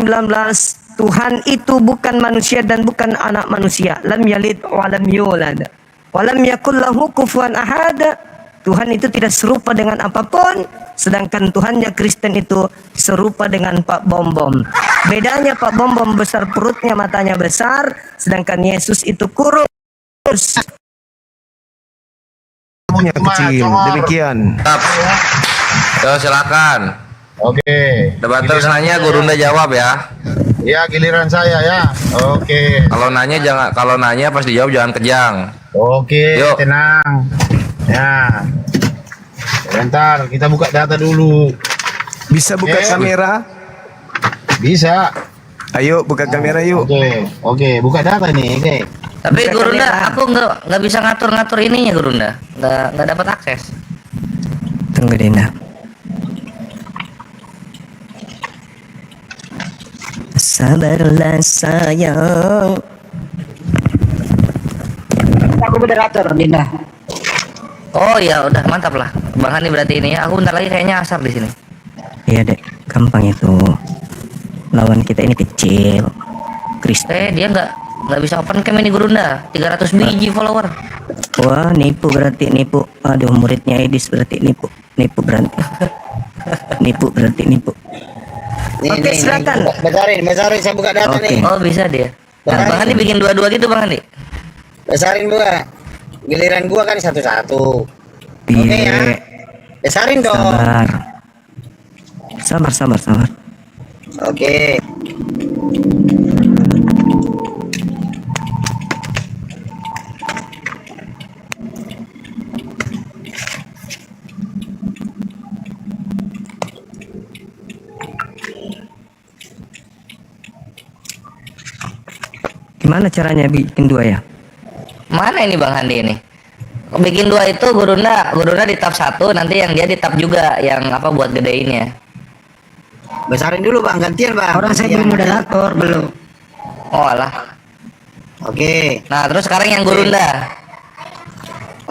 S11: Tuhan itu bukan manusia dan bukan anak manusia. Lam yalid wa lam yulad. Wa lam yakul lahu kufuwan ahad. Tuhan itu tidak serupa dengan apapun, sedangkan Tuhannya Kristen itu serupa dengan Pak Bom Bom. Bedanya Pak Bom Bom besar perutnya, matanya besar, sedangkan Yesus itu kurus.
S10: Kecil, demikian.
S2: Yo, silakan.
S9: Oke.
S2: Debat terus nanya, Gurunda jawab ya.
S9: Ya, giliran saya ya. Oke.
S2: Kalau nanya pas dijawab jangan kejang.
S9: Oke,
S2: Yuk.
S9: tenang. Ya. Sebentar, kita buka data dulu.
S10: Bisa buka kamera?
S9: Bisa.
S10: Ayo buka kamera yuk.
S9: Oke, buka data nih. Oke.
S3: Tapi Gurunda, aku nggak bisa ngatur-ngatur ininya Gurunda, nggak dapat akses.
S11: Tunggu Dinda. Sabarlah sayang.
S6: Aku moderator, Dinda.
S3: Oh ya udah mantap lah, Bang Hani berarti ini ya. Aku bentar lagi kayaknya asar di sini.
S11: Iya dek, gampang itu. Lawan kita ini kecil. Kristen.
S3: Dia nggak bisa open cam ini Gurunda, 300 biji follower.
S11: Wah, nipu berarti nipu. Aduh, muridnya Edis berarti nipu. Nipu berarti. Nipu berarti nipu.
S8: Oke, silakan. Besarin, saya buka data nih.
S3: Oh bisa dia. Nah, Bang Hani bikin dua-dua gitu Bang Hani.
S8: Besarin buka. Giliran gua kan satu-satu. Oke ya. Besarin dong.
S11: Sabar.
S8: Oke.
S11: Gimana caranya bikin dua ya?
S3: Mana ini Bang Handi ini? Bikin dua itu Gurunda di tab 1, nanti yang dia di tab juga yang apa buat gedeinnya.
S8: Besarin dulu Bang, gantian Bang.
S6: Orang saya belum moderator, belum.
S3: Oh alah.
S8: Oke.
S3: Nah, terus sekarang yang Gurunda.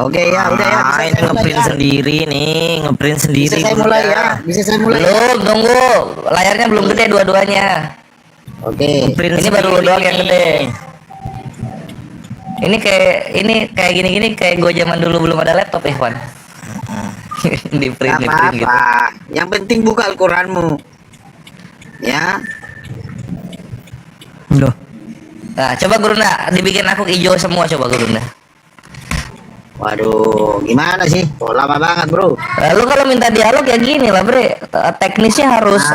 S8: Oke ya, udah ya.
S3: Ini ngeprint sendiri nih, ngeprint sendiri.
S8: Bisa saya mulai ya. Bisa saya mulai.
S3: Belum, tunggu. Layarnya belum gede dua-duanya.
S8: Oke.
S3: Ini baru doang yang gede. Ini kayak gini-gini kayak gue zaman dulu belum ada laptop ya, Wan. di print gitu.
S8: Yang penting buka Al-Qur'anmu. Ya.
S11: Loh.
S3: Nah, coba Gurunda dibikin aku hijau semua coba Gurunda.
S8: Waduh, gimana sih? Oh, lama banget, Bro.
S3: Lalu kalau minta dialog ya gini lah, Bre. Teknisnya harus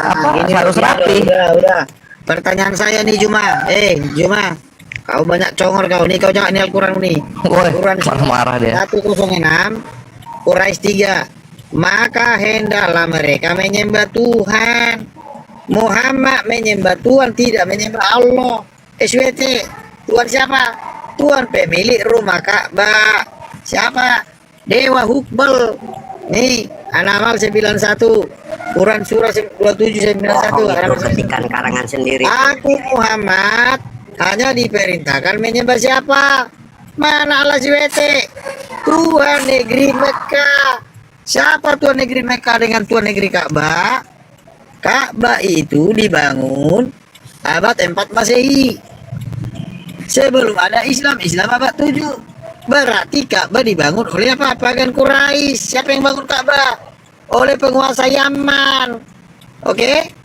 S3: harus rapi.
S8: Udah. Pertanyaan saya nih Juma. Juma. Kau banyak congor kau nih, kau jangan ini Al-Qur'an nih. Al-Qur'an
S3: marah dia.
S8: 106 Quraisy 3. Maka hendaklah mereka menyembah Tuhan. Muhammad menyembah Tuhan, tidak menyembah Allah. SWT. Tuhan siapa? Tuhan pemilik rumah Ka'bah. Siapa? Dewa Hubal. Nih, An-Naml 91. Quran surah 2791.
S12: Ketikan karangan sendiri.
S8: Aku Muhammad hanya diperintahkan menyembah siapa? Mana Allah SWT? Tuhan negeri Mekah. Siapa Tuhan negeri Mekah dengan Tuhan negeri Ka'bah? Ka'bah itu dibangun abad 4 Masehi. Sebelum ada Islam abad 7. Berarti Ka'bah dibangun oleh apa? Pagan Quraisy. Siapa yang bangun Ka'bah? Oleh penguasa Yaman. Oke?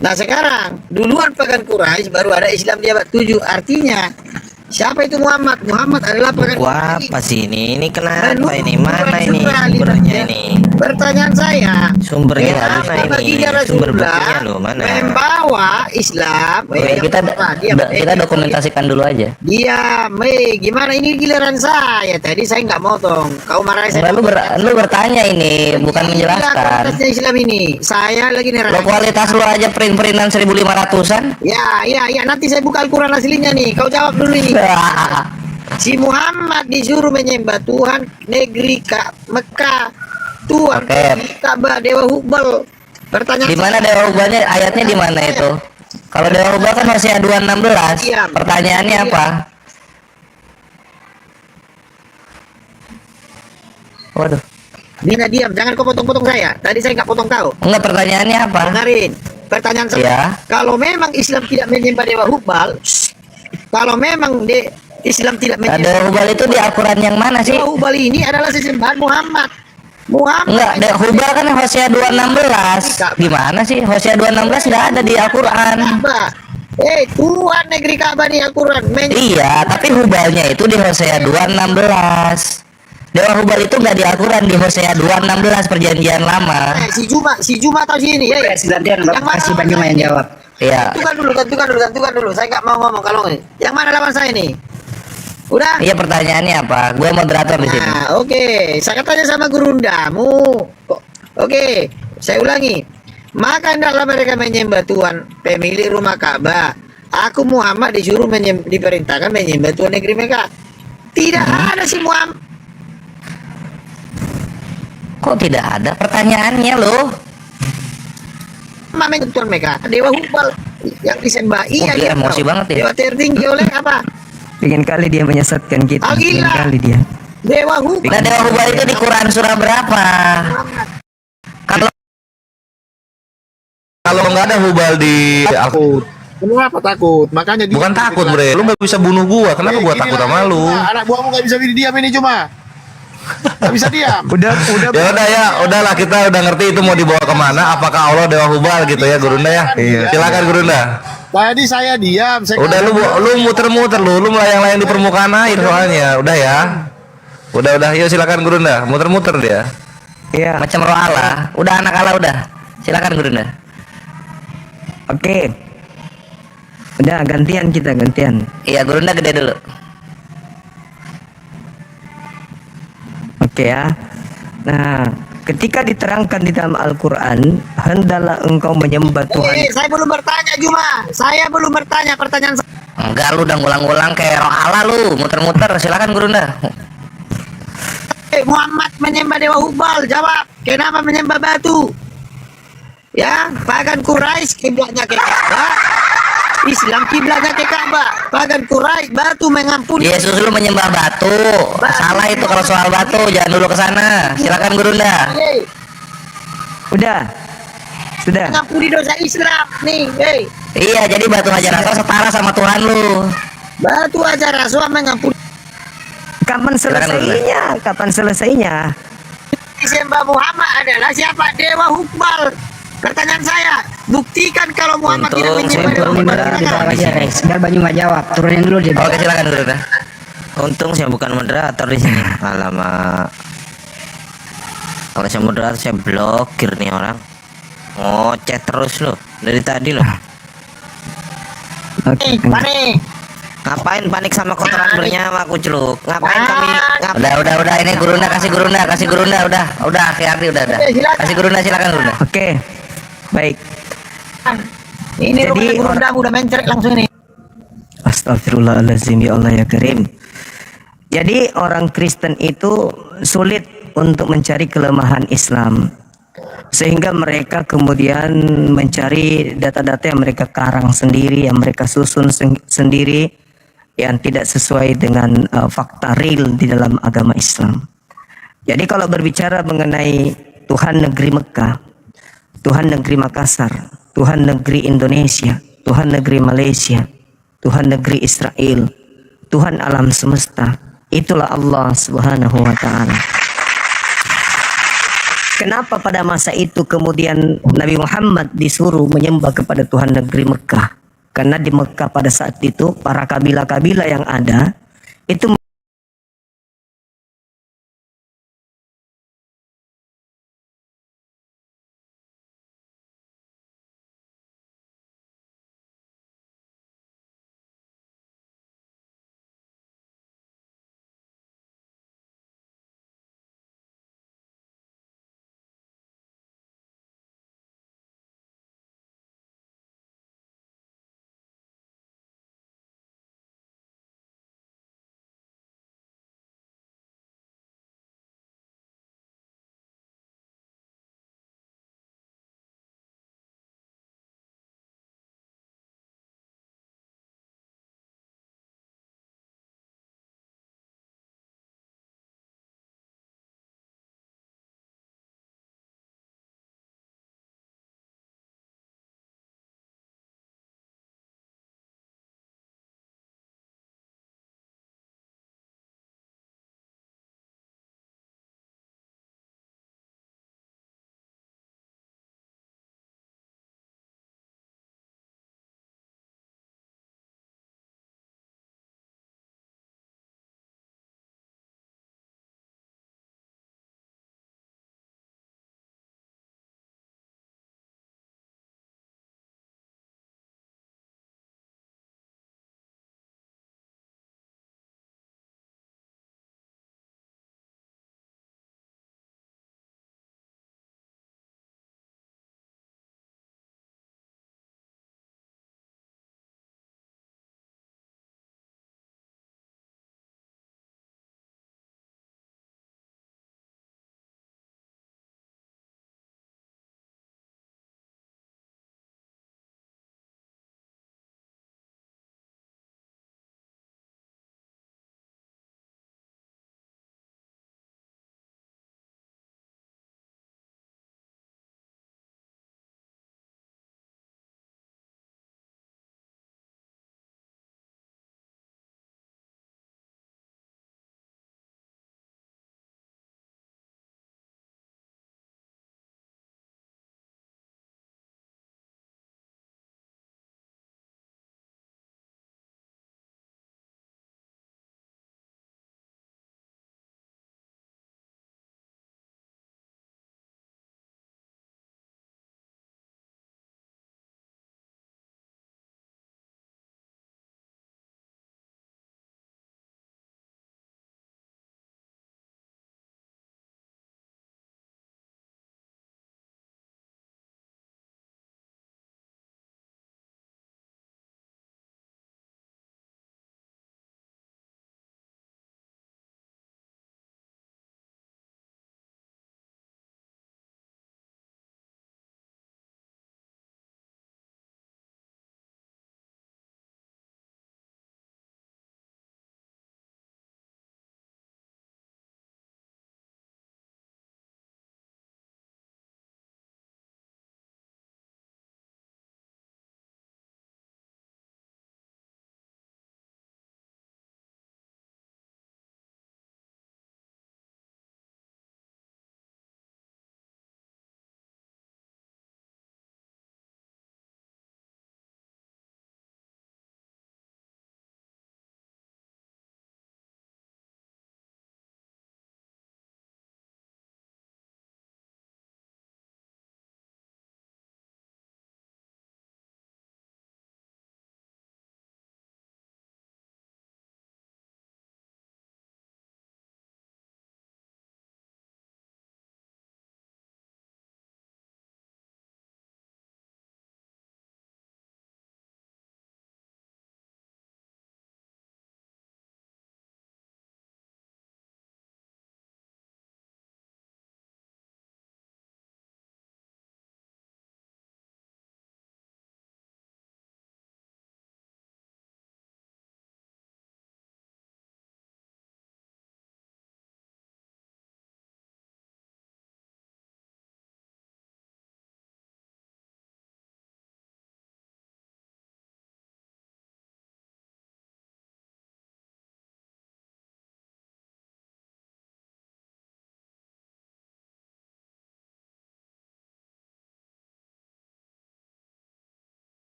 S8: Nah sekarang duluan pagan Quraisy, baru ada Islam di abad 7. Artinya siapa itu Muhammad? Muhammad adalah pagan Quraisy.
S3: Apa sih ini? Ini kenapa ini? Mana ini sumbernya ini?
S8: Pertanyaan saya,
S3: Sumbernya mana ini? Sumber buktinya loh, mana?
S8: Membawa Islam.
S3: Kita dokumentasikan dulu aja.
S8: Gimana ini giliran saya? Tadi saya nggak motong. Kau marah saya.
S3: Lu bertanya ini, bukan menjelaskan.
S8: Kualitasnya Islam ini. Saya lagi nih.
S3: Lo kualitas lu aja print-printan 1500-an.
S8: Ya. Nanti saya buka Al-Quran aslinya nih. Kau jawab dulu ini. Si Muhammad disuruh menyembah Tuhan negeri Mekah. Tuhan Ka'bah, Dewa Hubal. Pertanyaan
S3: di mana Dewa Hubalnya? Ayatnya di mana itu? Kalau Dewa Hubal kan masih ada 216. Pertanyaannya apa? Waduh.
S8: Dina diam, jangan kau potong-potong saya. Tadi saya nggak potong kau.
S3: Enggak, pertanyaannya apa?
S8: Dengarin. Pertanyaan saya. Kalau memang Islam tidak menyembah Dewa Hubal, kalau memang Islam tidak menyembah
S3: Dewa Hubal itu di Al-Quran yang mana sih?
S8: Dewa Hubal ini adalah sesembahan Muhammad.
S3: Enggak, Hubal kan Hosea 216. Gimana sih? Hosea 216 nggak ada di Al-Quran.
S8: Tuhan negeri Ka'bah di Al-Quran.
S3: Iya, tapi Hubalnya itu di Hosea 216. Dewa Hubal itu nggak di Al-Quran, di Hosea 2:16 perjanjian lama.
S8: Si Juma atau si ini ya?
S6: Gantian kasih Banyuma yang jawab.
S3: Iya.
S8: Tentukan dulu. Saya nggak mau ngomong kalau ini. Yang mana lawan saya ini? Udah?
S3: Iya, pertanyaannya apa? Gue moderator di sini.
S8: Nah, oke. Saya tanya sama gurundamu. Oke, saya ulangi. Maka hendaklah mereka menyembah Tuhan, pemilik rumah Ka'bah. Aku Muhammad disuruh diperintahkan menyembah Tuhan negeri mereka. Tidak ada si Muhammad.
S3: Kok tidak ada pertanyaannya loh?
S8: Mama Tuhan mereka, Dewa Hubal yang disembah. Iya,
S3: dia emosi banget ya.
S8: Dewa tertinggi oleh apa?
S11: Pengen kali dia menyesatkan kita. Pengen
S8: gila.
S11: kali dia.
S8: Dewa Hubal.
S3: Nah, Dewa Hubal itu di Quran surah berapa?
S2: Kalau nggak ada Hubal di
S9: Takut. Kenapa takut? Makanya dia
S2: bukan takut, Bre. Lu nggak bisa bunuh gua. Kenapa gua takut sama lu?
S9: Anak buahmu nggak bisa diam ini cuma. Nggak bisa diam.
S2: Udahlah, kita udah ngerti itu mau dibawa kemana. Apakah Allah Dewa Hubal gitu ya, Gurunda ya? Silakan Gurunda.
S9: Tadi saya diam.
S2: Udah lu muter-muter lu melayang-layang di permukaan air soalnya. Udah ya. Udah, yuk silakan Gurunda. Muter-muter dia.
S11: Iya.
S3: Macam roh Allah. Udah anak Allah udah. Silakan Gurunda.
S11: Oke. Udah gantian.
S3: Iya, Gurunda gede dulu.
S11: Oke ya. Nah, ketika diterangkan di dalam Al-Quran, hendaklah engkau menyembah Tuhan.
S8: Saya belum bertanya Juma. Saya belum bertanya pertanyaan.
S3: Enggak, lu udah ngulang-ngulang kayak roh Allah lu. Muter-muter. Silakan Gurunda.
S8: Muhammad menyembah Dewa Hubal. Jawab. Kenapa menyembah batu? Ya, pagan Quraisy kiblatnya ke Ka'bah. Islam kiblatnya ke Ka'bah. Pagan Quraisy batu mengampuni.
S3: Yesus lu menyembah batu. Salah itu kalau soal batu, jangan dulu ke sana. Silakan Gurunda.
S11: Udah. Sudah.
S8: Mengampuni dosa Islam nih,
S3: Iya, jadi batu Hajar Aswad setara sama Tuhan lu.
S8: Batu Hajar Aswad mengampuni.
S11: Kapan selesainya?
S8: Disembah Muhammad adalah siapa? Dewa Hubal. Pertanyaan saya, buktikan kalau Muhammad tidak menyembah Dewa Hubal.
S6: Biar Banyuma jawab. Turunin dulu dia.
S3: Oke, silakan Gurunda.
S13: Untung saya bukan moderator di sini. Alamak. Kalau saya moderator saya blokir nih orang. Ngoceh terus loh dari tadi loh.
S8: Panik.
S13: Ngapain panik sama kotoran bernyawa kucluk? Ngapain kami?
S3: Udah ini Gurunda kasih Gurunda udah Ardi udah. Kasih Gurunda, silakan Gurunda.
S11: Oke. Baik.
S8: Ini
S11: Jadi
S8: Gurunda udah mencerek langsung ini.
S11: Astagfirullahaladzim, ya Allah ya Karim. Jadi orang Kristen itu sulit untuk mencari kelemahan Islam, sehingga mereka kemudian mencari data-data yang mereka karang sendiri, yang mereka susun sendiri, yang tidak sesuai dengan fakta real di dalam agama Islam. Jadi kalau berbicara mengenai Tuhan negeri Mekah, Tuhan negeri Makassar, Tuhan negeri Indonesia, Tuhan negeri Malaysia, Tuhan negeri Israel, Tuhan alam semesta, itulah Allah Subhanahu wa Ta'ala. Kenapa pada masa itu kemudian Nabi Muhammad disuruh menyembah kepada Tuhan negeri Mekah? Karena di Mekah pada saat itu para kabilah-kabilah yang ada itu